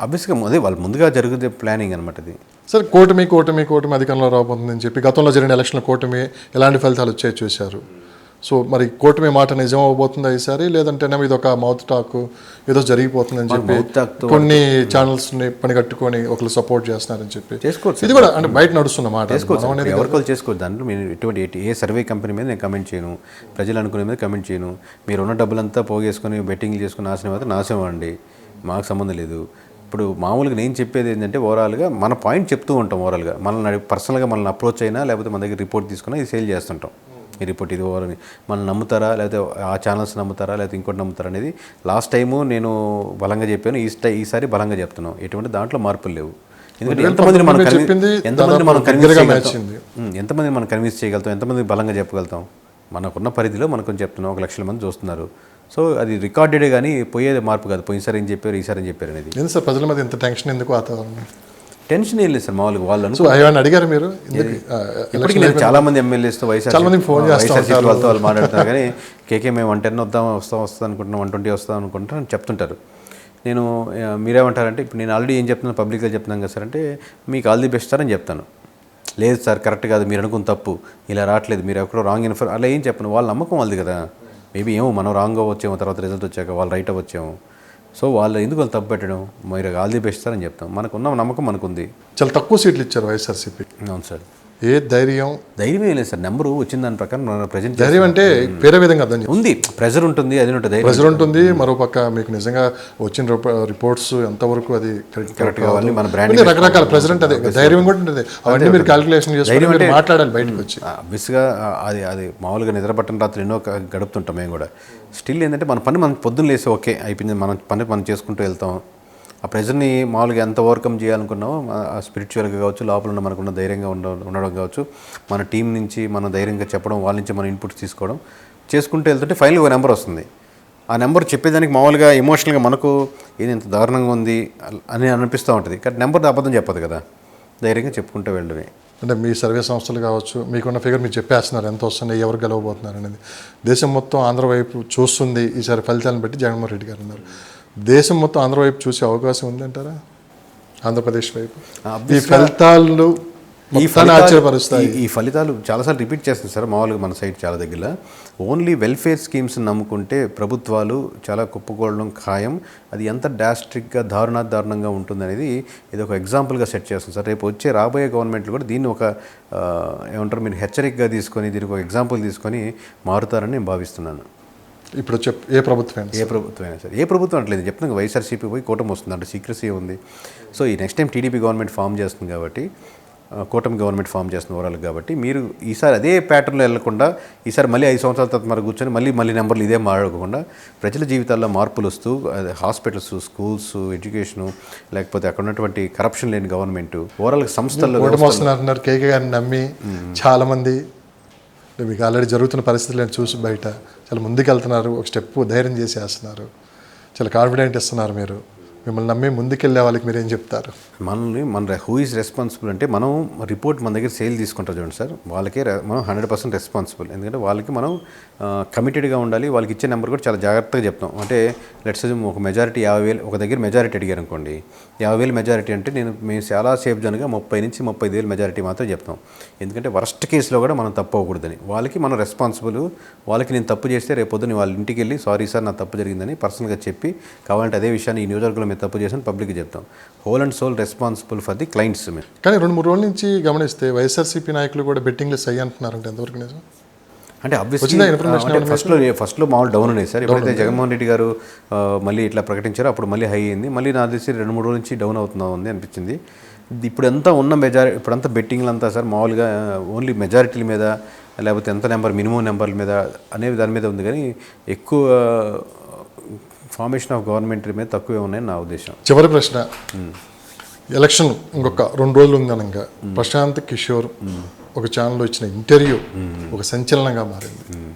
ఆబ్వియస్గా అదే వాళ్ళు ముందుగా జరుగుతుంది ప్లానింగ్ అనమాట ఇది. సరే కూటమి అధికారంలో రాబోతుందని చెప్పి గతంలో జరిగిన ఎలక్షన్లో కూటమి ఎలాంటి ఫలితాలు వచ్చాయో చూశారు. సో మరి కూటమి మాట నిజం అవబోతుందా ఈసారి, లేదంటేనేమో ఇది ఒక మౌత్ టాక్ ఏదో జరిగిపోతుందని చెప్పి కొన్ని ఛానల్స్ని పనిగట్టుకొని ఒకరు సపోర్ట్ చేస్తున్నారని చెప్పి చేసుకోవచ్చు. ఇది కూడా అంటే బయట నడుస్తున్న మాట. ఎవరికో చేసుకోవచ్చు. దాంట్లో మీరు ఎటువంటి ఏ సర్వే కంపెనీ మీద నేను కమెంట్ చేయను, ప్రజలు అనుకునే మీద కమెంట్ చేయను. మీరు ఉన్న డబ్బులంతా పోగేసుకొని బెట్టింగ్లు చేసుకుని నాశనం అయితే నాశనం అండి, మాకు సంబంధం లేదు. ఇప్పుడు మామూలుగా నేను చెప్పేది ఏంటంటే ఓవరాల్గా మన పాయింట్ చెప్తూ ఉంటాం. ఓవరాల్గా మనల్ని పర్సనల్గా మనల్ని అప్రోచ్ అయినా లేకపోతే మన దగ్గర రిపోర్ట్ తీసుకున్నా ఇది సేల్ చేస్తుంటాం. ఈ రిపోర్ట్ ఇది ఓవరాల్ మనం నమ్ముతారా లేకపోతే ఆ ఛానల్స్ నమ్ముతారా లేకపోతే ఇంకోటి నమ్ముతారా అనేది లాస్ట్ టైము నేను బలంగా చెప్పాను, ఈసారి బలంగా చెప్తున్నాం. ఎటువంటి దాంట్లో మార్పులు లేవు. ఎందుకంటే ఎంతమందిని మనం కన్విన్స్ చేయగలుగుతాం, ఎంతమంది బలంగా చెప్పగలుగుతాం. మనకున్న పరిధిలో మనం కొంచెం చెప్తున్నాం. 1 లక్షల మంది చూస్తున్నారు. సో అది రికార్డెడే కానీ పోయేది మార్పు కాదు. పోయినసారి ఏం చెప్పారు ఈసారి ఏం చెప్పారు అనేది. సార్ ప్రజల మీద ఇంత టెన్షన్ ఎందుకు? వాతావరణం టెన్షన్ ఏం లేదు సార్. మామూలుగా వాళ్ళను అడిగారు మీరు ఇప్పటికీ నేను చాలా మంది ఎమ్మెల్యేస్తో వైఎస్ఆర్సీపీ వాళ్ళతో వాళ్ళు మాట్లాడుతున్నారు. కానీ కేకే మేము 110 వస్తాం అనుకుంటున్నాం, 120 వస్తాం అనుకుంటున్నాం అని చెప్తుంటారు. నేను మీరేమంటారంటే ఇప్పుడు నేను ఆల్రెడీ ఏం చెప్తున్నాను పబ్లిక్గా చెప్తున్నాను కదా సార్ అంటే మీకు ఆల్ ది బెస్ట్ సార్ అని చెప్తాను. లేదు సార్ కరెక్ట్ కాదు, మీరు అనుకున్న తప్పు, ఇలా రావట్లేదు, మీరు ఎక్కడో రాంగ్ అలా ఏం చెప్పను. వాళ్ళ నమ్మకం వాళ్ళది కదా. మేబీ ఏమో మనం రాంగ్ అవ్వచ్చేమో, తర్వాత రిజల్ట్ వచ్చాక వాళ్ళు రైట్ అవ్వచ్చేమో. సో వాళ్ళు ఎందుకు వాళ్ళు తప్పు పెట్టడం, మీరు ఆల్ ది బెస్ట్ సార్ అని చెప్తాం. మనకున్న నమ్మకం మనకుంది. చాలా తక్కువ సీట్లు ఇచ్చారు వైఎస్ఆర్సీపీ. అవును సార్. ఏ ధైర్యం ఏం లేదు సార్. నెంబరు వచ్చిన దాని ప్రకారం ప్రజెంట్ ధైర్యం అంటే వేరే విధంగా అర్థం ఉంది. ప్రెజర్ ఉంటుంది, అది ఉంటుంది, ప్రెజర్ ఉంటుంది. మరోపక్క మీకు నిజంగా వచ్చిన రిపోర్ట్స్ ఎంతవరకు అది కరెక్ట్ కావాలి, మన బ్రాండ్ రకరకాల ప్రెజర్ అదే ధైర్యం కూడా ఉంటుంది. అవన్నీ మీరు క్యాలిక్యులేషన్ చేసుకొని మాట్లాడాలి బయటకు వచ్చి. ఆబ్వియస్గా అది మామూలుగా నిద్రపట్టిన రాత్రి ఎన్నో గడుపుతుంటాం మేము కూడా. స్టిల్ ఏంటంటే మన పని మనం పొద్దున్న లేసి ఓకే అయిపోయింది, మన పని మనం చేసుకుంటూ వెళ్తాం. ఆ ప్రెజర్ని మామూలుగా ఎంత ఓవర్కమ్ చేయాలనుకున్నామో స్పిరిచువల్గా కావచ్చు, లోపల ఉన్న మనకున్న ధైర్యంగా ఉండడం కావచ్చు, మన టీం నుంచి మనం ధైర్యంగా చెప్పడం, వాళ్ళ నుంచి మనం ఇన్పుట్స్ తీసుకోవడం చేసుకుంటూ వెళ్తుంటే ఫైనల్గా ఒక నెంబర్ వస్తుంది. ఆ నెంబర్ చెప్పేదానికి మామూలుగా ఎమోషనల్గా మనకు ఏది ఎంత దారుణంగా ఉంది అని అనిపిస్తూ ఉంటుంది. కానీ నెంబర్ అబద్ధం చెప్పదు కదా, ధైర్యంగా చెప్పుకుంటూ వెళ్ళడమే. అంటే మీ సర్వే సంస్థలు కావచ్చు, మీకున్న ఫిగర్ మీరు చెప్పేస్తున్నారు ఎంత వస్తున్నాయి, ఎవరు గెలవబోతున్నారు అనేది. దేశం మొత్తం ఆంధ్ర వైపు చూస్తుంది ఈసారి ఫలితాలను బట్టి జగన్మోహన్ రెడ్డి గారు అన్నారు. దేశం మొత్తం ఆంధ్ర వైపు చూసే అవకాశం ఉందంటారా? ఆంధ్రప్రదేశ్ వైపు ఈ ఫలితాలు ఆశ్చర్యపరుస్తాయి. ఈ ఫలితాలు చాలాసార్లు రిపీట్ చేస్తుంది సార్. మామూలుగా మన సైడ్ చాలా దగ్గర ఓన్లీ వెల్ఫేర్ స్కీమ్స్ నమ్ముకుంటే ప్రభుత్వాలు చాలా కుప్పకూడడం ఖాయం. అది ఎంత డాస్ట్రిక్గా దారుణంగా ఉంటుందనేది ఇది ఒక ఎగ్జాంపుల్గా సెట్ చేస్తుంది సార్. రేపు వచ్చే రాబోయే గవర్నమెంట్లు కూడా దీన్ని ఒక ఏమంటారు మీరు హెచ్చరికగా తీసుకొని దీనికి ఒక ఎగ్జాంపుల్ తీసుకొని మారుతారని నేను భావిస్తున్నాను. ఇప్పుడు ఏ ప్రభుత్వమైనా సరే, ఏ ప్రభుత్వం అంటలేదు చెప్తున్నాను. వైఎస్ఆర్సీపీ పోయి కూటమి వస్తుంది అంటే సీక్రసీ ఉంది. సో ఈ next time TDP government form చేస్తుంది కాబట్టి, కూటమి గవర్నమెంట్ ఫామ్ చేస్తుంది ఓవరాల్ కాబట్టి, మీరు ఈసారి అదే ప్యాటర్న్లో వెళ్ళకుండా ఈసారి మళ్ళీ 5 సంవత్సరాల తర్వాత మరి కూర్చొని మళ్ళీ నెంబర్లు ఇదే మారకుండా ప్రజల జీవితాల్లో మార్పులు వస్తూ హాస్పిటల్స్, స్కూల్స్, ఎడ్యుకేషను, లేకపోతే అక్కడ ఉన్నటువంటి కరప్షన్ లేని గవర్నమెంట్ ఓవరాల్ సంస్థల్లో వస్తున్నారు. కేకే గారిని నమ్మి చాలామంది మీకు ఆల్రెడీ జరుగుతున్న పరిస్థితులను చూసి బయట చాలా ముందుకెళ్తున్నారు, ఒక స్టెప్ ధైర్యం చేసేస్తున్నారు, చాలా కాన్ఫిడెంట్ ఇస్తున్నారు. మీరు మిమ్మల్ని నమ్మి ముందుకెళ్ళే వాళ్ళకి మీరు ఏం చెప్తారు? మన హూ ఈజ్ రెస్పాన్సిబుల్ అంటే మనం రిపోర్ట్ మన దగ్గర సేల్ తీసుకుంటాం చూడండి సార్, వాళ్ళకే మనం 100% రెస్పాన్సిబుల్. ఎందుకంటే వాళ్ళకి మనం కమిటెడ్గా ఉండాలి. వాళ్ళకి ఇచ్చే నెంబర్ కూడా చాలా జాగ్రత్తగా చెప్తాం. అంటే లెట్స్ ఒక మెజారిటీ 50,000 ఒక దగ్గర మెజారిటీ అడిగారు అనుకోండి, 50,000 మెజారిటీ అంటే మేము చాలా సేఫ్ జోన్గా 30 నుంచి 35,000 మెజారిటీ మాత్రం చెప్తాం. ఎందుకంటే వర్స్ట్ కేసులో కూడా మనం తప్పు అవ్వకూడదని. వాళ్ళకి మనం రెస్పాన్సిబుల్. వాళ్ళకి నేను తప్పు చేస్తే రేపు పొద్దున్న వాళ్ళ ఇంటికి వెళ్ళి సారీ సార్ నా తప్పు జరిగిందని పర్సనల్గా చెప్పి, కావాలంటే అదే విషయాన్ని ఈ నియోజకవర్గంలో మీరు తప్పు చేసిన పబ్లిక్గా చెప్తాం. Whole and sole responsible for the clients. కానీ 2-3 రోజుల నుంచి గమనిస్తే వైఎస్ఆర్సీపీ నాయకులు కూడా బెట్టింగ్లు సై అంటున్నారంటే ఎంతవరకు నిజం? అంటే ఆబ్వియస్లీ ఫస్ట్లో మామూలు డౌన్ ఉన్నాయి సార్. ఎప్పుడైతే జగన్మోహన్ రెడ్డి గారు మళ్ళీ ఇట్లా ప్రకటించారో అప్పుడు మళ్ళీ హై అయింది. మళ్ళీ నాకు తెలిసి 2-3 రోజుల నుంచి డౌన్ అవుతుంది అనిపించింది. ఇప్పుడంతా ఉన్న ఇప్పుడంతా బెట్టింగ్లు అంతా సార్ మామూలుగా ఓన్లీ మెజారిటీల మీద లేకపోతే ఎంత నెంబర్ మినిమం నెంబర్ల మీద అనేవి దాని మీద ఉంది. కానీ ఎక్కువ ఫార్మేషన్ ఆఫ్ గవర్నమెంట్ మీద తక్కువే ఉన్నాయని నా ఉద్దేశం. చివరి ప్రశ్న, ఎలక్షన్ ఇంకొక 2 రోజులు ఉందనగా ప్రశాంత్ కిషోర్ ఒక ఛానల్లో ఇచ్చిన ఇంటర్వ్యూ ఒక సంచలనంగా మారింది.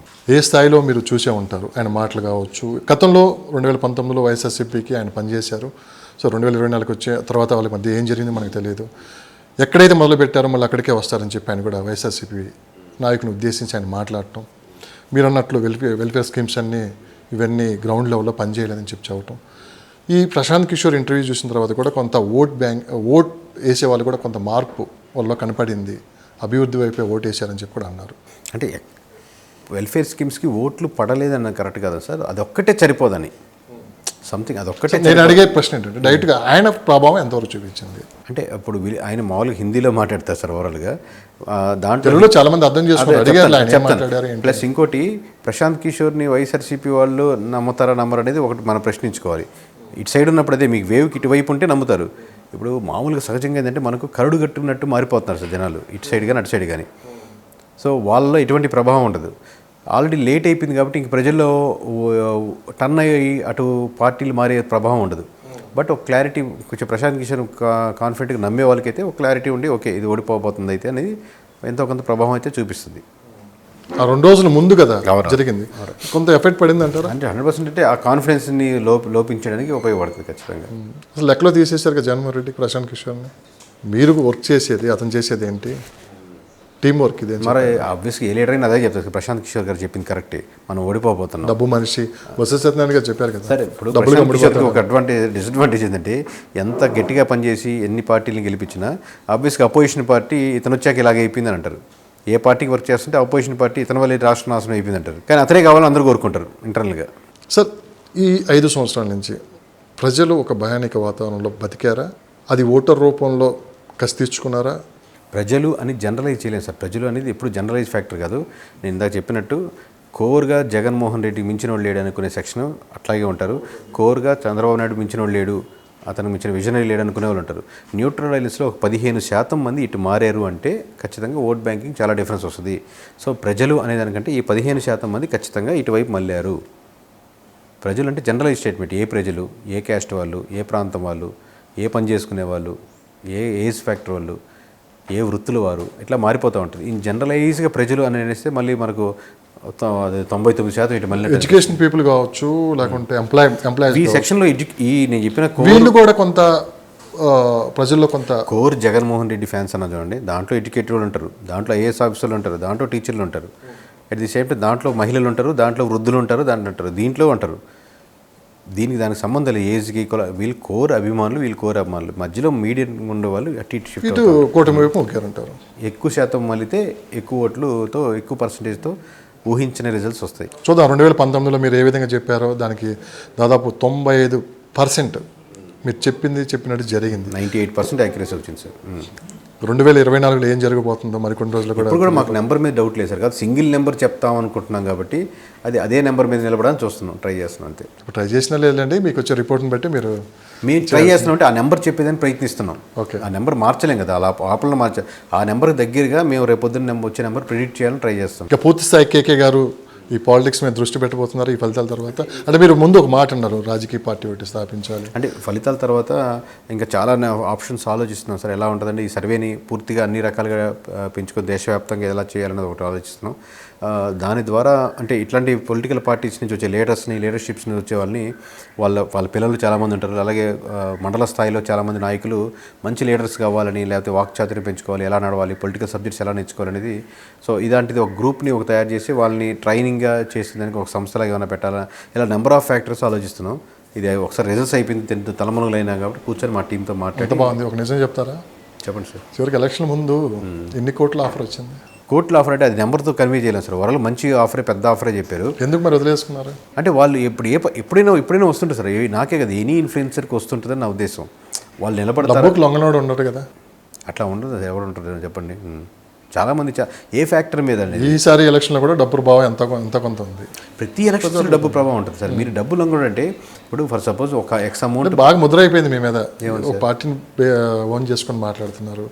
ఏ స్థాయిలో మీరు చూసే ఉంటారు ఆయన మాటలు కావచ్చు. గతంలో 2019లో వైఎస్ఆర్సీపీకి ఆయన పనిచేశారు. సో 2024కి వచ్చే తర్వాత వాళ్ళ మధ్య ఏం జరిగిందో మనకు తెలియదు. ఎక్కడైతే మొదలుపెట్టారో మళ్ళీ అక్కడికే వస్తారని చెప్పి ఆయన కూడా వైఎస్ఆర్సీపీ నాయకుని ఉద్దేశించి ఆయన మాట్లాడటం, మీరు అన్నట్లు వెల్ఫేర్ స్కీమ్స్ అన్నీ ఇవన్నీ గ్రౌండ్ లెవెల్లో పనిచేయలేదని చెప్పి చెప్పటం, ఈ ప్రశాంత్ కిషోర్ ఇంటర్వ్యూ చూసిన తర్వాత కూడా కొంత ఓట్ వేసే వాళ్ళు కూడా కొంత మార్పు వాళ్ళలో కనపడింది, అభివృద్ధి వైపే ఓటు వేసారని చెప్పి కూడా అన్నారు. అంటే వెల్ఫేర్ స్కీమ్స్కి ఓట్లు పడలేదన్న కరెక్ట్ కదా సార్, అదొక్కటే సరిపోదని సంథింగ్ అదొక్కటే. నేను అడిగే ప్రశ్న ఏంటంటే డైరెక్ట్గా ఆయన ప్రభావం ఎంతవరకు చూపించింది అంటే అప్పుడు ఆయన మామూలుగా హిందీలో మాట్లాడతారు సార్ ఓవరాల్గా, దాంట్లో తెలుగులో చాలా మంది అర్థం చేసుకున్నారు, అడిగారు ఆయన ఏం మాట్లాడారు ఏంటి. ప్లస్ ఇంకోటి ప్రశాంత్ కిషోర్ని వైఎస్ఆర్సీపీ వాళ్ళు నమ్ముతారా నమ్మరు అనేది ఒకటి మనం ప్రశ్నించుకోవాలి. ఇటు సైడ్ ఉన్నప్పుడు అదే మీకు వేవ్కి ఇటువైపు ఉంటే నమ్ముతారు. ఇప్పుడు మామూలుగా సహజంగా ఏంటంటే మనకు కరుడు కట్టున్నట్టు మారిపోతున్నారు సార్ జనాలు, ఇటు సైడ్ కానీ అటు సైడ్ కానీ. సో వాళ్ళలో ఎటువంటి ప్రభావం ఉండదు. ఆల్రెడీ లేట్ అయిపోయింది కాబట్టి ఇంక ప్రజల్లో టర్న్ అయ్యి అటు పార్టీలు మారే ప్రభావం ఉండదు. బట్ ఒక క్లారిటీ కొంచెం ప్రశాంత్ కిషోర్ కాన్ఫిడెంట్గా నమ్మే వాళ్ళకైతే ఒక క్లారిటీ ఉండి ఓకే ఇది ఓడిపోబోతుంది అయితే అనేది ఎంతో కొంత ప్రభావం అయితే చూపిస్తుంది. ఆ 2 రోజుల ముందు కదా జరిగింది, కొంత ఎఫెక్ట్ పడింది అంటారా? అంటే 100% అంటే ఆ కాన్ఫిడెన్స్ని లోపించడానికి ఉపయోగపడుతుంది ఖచ్చితంగా. అసలు లెక్కలో తీసేశారు కదా జగన్మోహన్ రెడ్డి ప్రశాంత్ కిషోర్ని. మీరు వర్క్ చేసేది అతను చేసేది ఏంటి, టీం వర్క్ ఇదే. మరి ఆబ్వియస్గా ఏ లీడర్ అయినా అదే చెప్తారు, ప్రశాంత్ కిషోర్ గారు చెప్పింది కరెక్టే, మనం ఓడిపోబోతున్నాం. డబ్బు మనిషి బొత్స సత్యనారాయణ గారు చెప్పారు కదా. సరే ఇప్పుడు ప్రశాంత్ కిషోర్కి ఒక డిసడ్వాంటేజ్ ఏంటంటే ఎంత గట్టిగా పనిచేసి ఎన్ని పార్టీలను గెలిపించినా ఆబ్వియస్గా అపోజిషన్ పార్టీ ఇతను వచ్చాక ఇలాగే అయిపోయిందని అంటారు. ఏ పార్టీకి వర్క్ చేస్తుంటే అపోజిషన్ పార్టీ ఇతని వల్ల రాష్ట్ర నాశనం అయిపోయింది అంటారు. కానీ అతనే కావాలని అందరూ కోరుకుంటారు ఇంటర్నల్గా. సార్ ఈ 5 సంవత్సరాల నుంచి ప్రజలు ఒక భయానక వాతావరణంలో బతికారా? అది ఓటర్ రూపంలో కసి తీర్చుకున్నారా? ప్రజలు అని జనరలైజ్ చేయలేదు సార్. ప్రజలు అనేది ఎప్పుడు జనరలైజ్ ఫ్యాక్టర్ కాదు. నేను ఇందాక చెప్పినట్టు కోర్గా జగన్మోహన్ రెడ్డికి మించిన వాడు లేడు అనుకునే సెక్షన్ అట్లాగే ఉంటారు. కోర్గా చంద్రబాబు నాయుడు మించిన వాడు లేడు, అతను మించిన విజనరీ లేడు అనుకునే వాళ్ళు ఉంటారు. న్యూట్రల్ రైల్స్లో ఒక 15% మంది ఇటు మారారు అంటే ఖచ్చితంగా ఓట్ బ్యాంకింగ్ చాలా డిఫరెన్స్ వస్తుంది. సో ప్రజలు అనేదానికంటే ఈ 15% మంది ఖచ్చితంగా ఇటువైపు మళ్ళారు. ప్రజలు అంటే జనరలైజ్ స్టేట్మెంట్. ఏ ప్రజలు, ఏ క్యాస్ట్ వాళ్ళు, ఏ ప్రాంతం వాళ్ళు, ఏ పని చేసుకునే వాళ్ళు, ఏ ఏజ్ ఫ్యాక్టర్ వాళ్ళు, ఏ వృత్తులు వారు, ఇట్లా మారిపోతూ ఉంటుంది. ఈ జనరలైజ్గా ప్రజలు అని అనేస్తే మళ్ళీ మనకు 99% ఇటు మళ్ళీ ఎడ్యుకేషన్ పీపుల్ కావచ్చు, లేకుంటే ఎంప్లాయీస్ ఈ సెక్షన్లో నేను చెప్పిన వీళ్ళు కూడా కొంత ప్రజల్లో కొంత కోర్ జగన్మోహన్ రెడ్డి ఫ్యాన్స్ అన్న చూడండి. దాంట్లో ఎడ్యుకేటెడ్ వాళ్ళు ఉంటారు, దాంట్లో ఐఏఎస్ ఆఫీసర్లు ఉంటారు, దాంట్లో టీచర్లు ఉంటారు, అట్ ది సేమ్ టైం దాంట్లో మహిళలు ఉంటారు, దాంట్లో వృద్ధులు ఉంటారు, దాంట్లో ఉంటారు, దీంట్లో ఉంటారు. దానికి సంబంధం లేదు ఏజ్కి. వీళ్ళు కోర్ అభిమానులు, వీళ్ళు కోర్ అభిమానులు, మధ్యలో మీడియం ఉండేవాళ్ళు అటు ఇటు షిఫ్ట్ ఇటు కూటమి వైపు మొక్కారంటారు. ఎక్కువ శాతం మళ్ళీతే ఎక్కువ ఓట్లతో ఎక్కువ పర్సంటేజ్తో ఊహించిన రిజల్ట్స్ వస్తాయి. చూద్దాం 2019లో మీరు ఏ విధంగా చెప్పారో దానికి దాదాపు 95% మీరు చెప్పినట్టు జరిగింది. 98% యాక్యురసీ వచ్చింది సార్. 2024లో ఏం జరగబోతుందో మరికొన్ని రోజులు కూడా. ఇప్పుడు కూడా మాకు నెంబర్ మీద డౌట్ లేదు సార్. కాదు సింగిల్ నెంబర్ చెప్తాం అనుకుంటున్నాం కాబట్టి అదే నెంబర్ మీద నిలబడడానికి చూస్తున్నాం, ట్రై చేస్తున్నాం అంతే. ఇప్పుడు ట్రై చేసినా లేదండి, మీకు వచ్చే రిపోర్ట్ని బట్టి మీరు ట్రై చేస్తున్నాం అంటే ఆ నెంబర్ చెప్పేదని ప్రయత్నిస్తున్నాం. ఓకే, ఆ నెంబర్ మార్చలేం కదా, అలా ఆపలను మార్చాలి. ఆ నెంబర్కి దగ్గరగా మేము రేపొద్దున వచ్చే నెంబర్ ప్రిడిక్ట్ చేయాలని ట్రై చేస్తాం. ఇంకా పూర్తి స్థాయి కేకే గారు ఈ పాలిటిక్స్ మీద దృష్టి పెట్టబోతున్నారు ఈ ఫలితాల తర్వాత. అంటే మీరు ముందు ఒక మాట అన్నారు, రాజకీయ పార్టీ ఒకటి స్థాపించాలి అంటే. ఫలితాల తర్వాత ఇంకా చాలా ఆప్షన్స్ ఆలోచిస్తున్నాం సార్. ఎలా ఉంటుందంటే ఈ సర్వేని పూర్తిగా అన్ని రకాలుగా పెంచుకొని దేశవ్యాప్తంగా ఎలా చేయాలన్నది ఒకటి ఆలోచిస్తున్నాం. దాని ద్వారా అంటే ఇట్లాంటి పొలిటికల్ పార్టీస్ నుంచి వచ్చే లీడర్షిప్స్ నుంచి వచ్చే వాళ్ళని వాళ్ళ పిల్లలు చాలామంది ఉంటారు. అలాగే మండల స్థాయిలో చాలామంది నాయకులు మంచి లీడర్స్ కావాలని, లేకపోతే వాక్చాతుర్యం పెంచుకోవాలి, ఎలా నడవాలి, పొలిటికల్ సబ్జెక్ట్స్ ఎలా నేర్చుకోవాలనేది. సో ఇలాంటిది ఒక గ్రూప్ని తయారు చేసి వాళ్ళని ట్రైనింగ్గా చేసేదానికి ఒక సంస్థలాగా ఏమైనా పెట్టాలా, ఇలా నెంబర్ ఆఫ్ ఫ్యాక్టర్స్ ఆలోచిస్తున్నాం. ఇది ఒకసారి రిజల్ట్స్ అయిపోయింది, తలమునలు అయినా కాబట్టి కూర్చొని మా టీంతో మాట్లాడి. బాగుంది. ఒక నిజం చెప్తారా? చెప్పండి సార్. చివరికి ఎలక్షన్ ముందు ఎన్ని కోట్ల ఆఫర్ వచ్చింది? కోర్టులో ఆఫర్ అంటే అది నెంబర్తో కన్వే చేయలేము సార్. వాళ్ళు మంచి ఆఫరే, పెద్ద ఆఫరే చెప్పారు. ఎందుకు మరి వదిలేసుకున్నారు? అంటే వాళ్ళు ఎప్పుడైనా వస్తుంటారు సార్. నాకే కదా ఎనీ ఇన్ఫ్లుయెన్సర్కి వస్తుంటుందని నా ఉద్దేశం. వాళ్ళు నిలబడతారు, లొంగనోడు ఉండరు కదా. అట్లా ఉండదు. ఎవరు ఉంటారు చెప్పండి. చాలామంది ఏ ఫ్యాక్టర్ మీద అనేది ఈసారి ఎలక్షన్లో కూడా డబ్బు ప్రభావం ఎంత కొంత ఉంది. ప్రతి ఎలక్షన్లో డబ్బు ప్రభావం ఉంటుంది సార్. మీరు డబ్బు లొంగడం అంటే ఇప్పుడు ఫర్ సపోజ్ ఒక ఎక్స్ అమౌంట్ బాగా ముద్ర అయిపోయింది మీ మీద, ఒక పార్టీని ఓన్ చేసుకొని మాట్లాడుతున్నారు.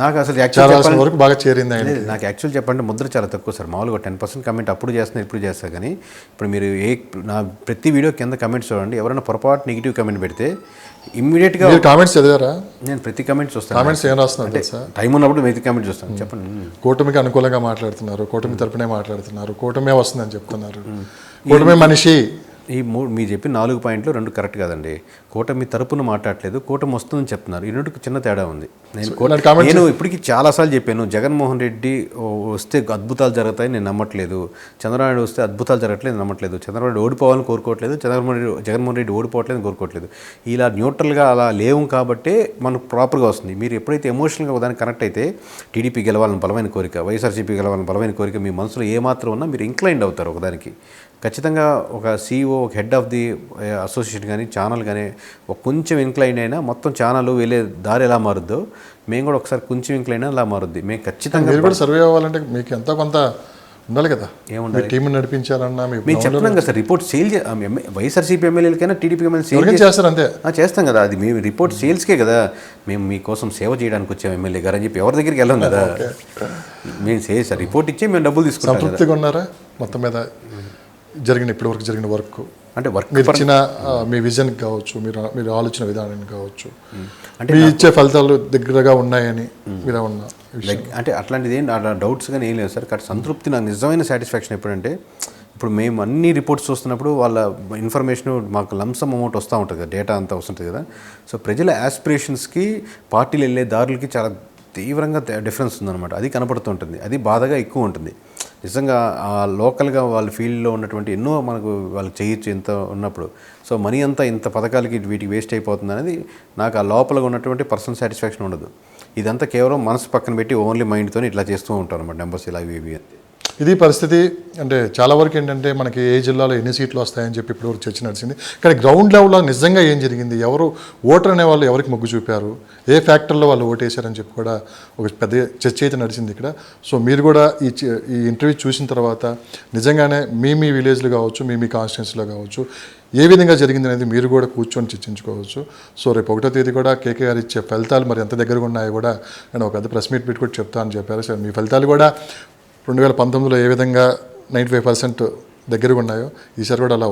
నాకు అసలు యాక్చువల్ వరకు బాగా చేరింది ఆయన. నాకు యాక్చువల్ చెప్పంటే ముద్ర చాలా తక్కువ సార్. మామూలుగా 10% కమెంట్ అప్పుడు చేస్తున్నా, ఇప్పుడు చేస్తా. కానీ ఇప్పుడు మీరు నా ప్రతి వీడియో కింద కమెంట్స్ చూడండి. ఎవరైనా పొరపాటు నెగిటివ్ కమెంట్ పెడితే ఇమ్మీడియట్గా కామెంట్స్ చదివారా? నేను ప్రతి కమెంట్ చూస్తాను. కామెంట్స్ ఏం రాస్తున్నారు తెలుసా? టైం ఉన్నప్పుడు ప్రతి కమెంట్ చూస్తాను. చెప్పండి. కూటమికి అనుకూలంగా మాట్లాడుతున్నారు, కూటమి తరపునే మాట్లాడుతున్నారు, కూటమే వస్తుందని చెప్తున్నారు, కూటమి మనిషి మీరు చెప్పిన 4 పాయింట్లు 2 కరెక్ట్ కాదండి. కూటమి తరపున మాట్లాడలేదు, కూటమి వస్తుందని చెప్తున్నారు. ఈ రెండుకి చిన్న తేడా ఉంది. నేను ఇప్పటికీ చాలాసార్లు చెప్పాను, జగన్మోహన్ రెడ్డి వస్తే అద్భుతాలు జరుగుతాయని నేను నమ్మట్లేదు, చంద్రబాబు నాయుడు వస్తే అద్భుతాలు జరగట్లేదు నేను నమ్మట్లేదు, చంద్రబాబు నాయుడు ఓడిపోవాలని కోరుకోవట్లేదు, జగన్మోహన్ రెడ్డి ఓడిపోవట్లేదు కోరుకోవట్లేదు. ఇలా న్యూట్రల్గా అలా లేవు కాబట్టే మనకు ప్రాపర్గా వస్తుంది. మీరు ఎప్పుడైతే ఎమోషనల్గా దానికి కనెక్ట్ అయితే టీడీపీ గెలవాలని బలమైన కోరిక, వైఎస్ఆర్సీపీ గెలవాలని బలమైన కోరిక మీ మనసులో ఏమాత్రం ఉన్నా మీరు ఇంక్లైండ్ అవుతారు ఒకదానికి. ఖచ్చితంగా ఒక CEO, ఒక హెడ్ ఆఫ్ ది అసోసియేషన్ కానీ ఛానల్ కానీ ఒక కొంచెం ఇంక్లైన్ అయినా మొత్తం ఛానల్ వెళ్ళే దారి ఎలా మారుద్దో మేము కూడా ఒకసారి కొంచెం ఇంక్లైన్ అయినా అలా మారుద్ది. మేము ఖచ్చితంగా మీరు కూడా సర్వే అవ్వాలంటే మీకు ఎంతో కొంత ఉండాలి కదా, ఏముండాలి, టీం నడిపించాలన్నా మేము చెప్తున్నాం కదా సార్. రిపోర్ట్ సేల్ వైఎస్ఆర్సీపీ ఎమ్మెల్యేలకైనా టీడీపీ ఎమ్మెల్యే సేల్ చేస్తారు అంతే. చేస్తాం కదా, అది మేము రిపోర్ట్ సేల్స్కే కదా, మేము మీకోసం సేవ చేయడానికి వచ్చాం ఎమ్మెల్యే గారు అని చెప్పి ఎవరి దగ్గరికి వెళ్ళాం కదా. మేము సార్ రిపోర్ట్ ఇచ్చి మేము డబ్బులు తీసుకుంటాం. సంతృప్తిగా ఉన్నారా మొత్తం మీద ఇప్పటివరకు జరిగిన వర్క్? అంటే మీరు ఇచ్చిన మీ విజన్ కావచ్చు, మీరు ఆలోచన విధానాన్ని కావచ్చు, అంటే మీ ఇచ్చే ఫలితాలు దగ్గరగా ఉన్నాయని మీరు ఉన్నా అంటే అట్లాంటిది ఏం డౌట్స్ కానీ ఏం లేదు సార్. కానీ సంతృప్తి, నాకు నిజమైన సాటిస్ఫాక్షన్ ఎప్పుడంటే ఇప్పుడు మేము అన్ని రిపోర్ట్స్ చూస్తున్నప్పుడు వాళ్ళ ఇన్ఫర్మేషన్ మాకు లంసమ్ అమౌంట్ వస్తూ ఉంటుంది కదా, డేటా అంతా వస్తుంటుంది కదా. సో ప్రజల యాస్పిరేషన్స్కి పార్టీలు వెళ్ళే దారులకి చాలా తీవ్రంగా డిఫరెన్స్ ఉందన్నమాట. అది కనపడుతుంటుంది, అది బాధగా ఎక్కువ ఉంటుంది నిజంగా. ఆ లోకల్గా వాళ్ళ ఫీల్డ్లో ఉన్నటువంటి ఎన్నో మనకు వాళ్ళకి చేయొచ్చు ఎంత ఉన్నప్పుడు. సో మనీ అంతా ఇంత పథకాలకి వీటికి వేస్ట్ అయిపోతుంది అనేది నాకు ఆ లోపల ఉన్నటువంటి పర్సనల్ సాటిస్ఫాక్షన్ ఉండదు. ఇదంతా కేవలం మనసు పక్కన పెట్టి ఓన్లీ మైండ్తో ఇట్లా చేస్తూ ఉంటారు అన్నమాట, నెంబర్స్ ఇలా ఇవి అంతే. ఇది పరిస్థితి. అంటే చాలా వరకు ఏంటంటే మనకి ఏ జిల్లాలో ఎన్ని సీట్లు వస్తాయని చెప్పి ఇప్పుడు చర్చ నడిచింది. కానీ గ్రౌండ్ లెవెల్లో నిజంగా ఏం జరిగింది, ఎవరు ఓటర్ అనే వాళ్ళు ఎవరికి మొగ్గు చూపారు, ఏ ఫ్యాక్టర్లో వాళ్ళు ఓటేశారని చెప్పి కూడా ఒక పెద్ద చర్చ అయితే నడిచింది ఇక్కడ. సో మీరు కూడా ఈ ఇంటర్వ్యూ చూసిన తర్వాత నిజంగానే మీ విలేజ్లో కావచ్చు, మీ కాన్స్టిట్యున్సీలో కావచ్చు ఏ విధంగా జరిగింది అనేది మీరు కూడా కూర్చొని చర్చించుకోవచ్చు. సో రేపు 1వ తేదీ కూడా కేకేఆర్ ఇచ్చే ఫలితాలు మరి ఎంత దగ్గరగా ఉన్నాయో కూడా నేను ఒక పెద్ద ప్రెస్ మీట్ పెట్టి కూడా చెప్తా అని చెప్పారు. సో మీ ఫలితాలు కూడా 2019లో ఏ విధంగా 95% దగ్గరగా ఉన్నాయో ఈసారి కూడా అలా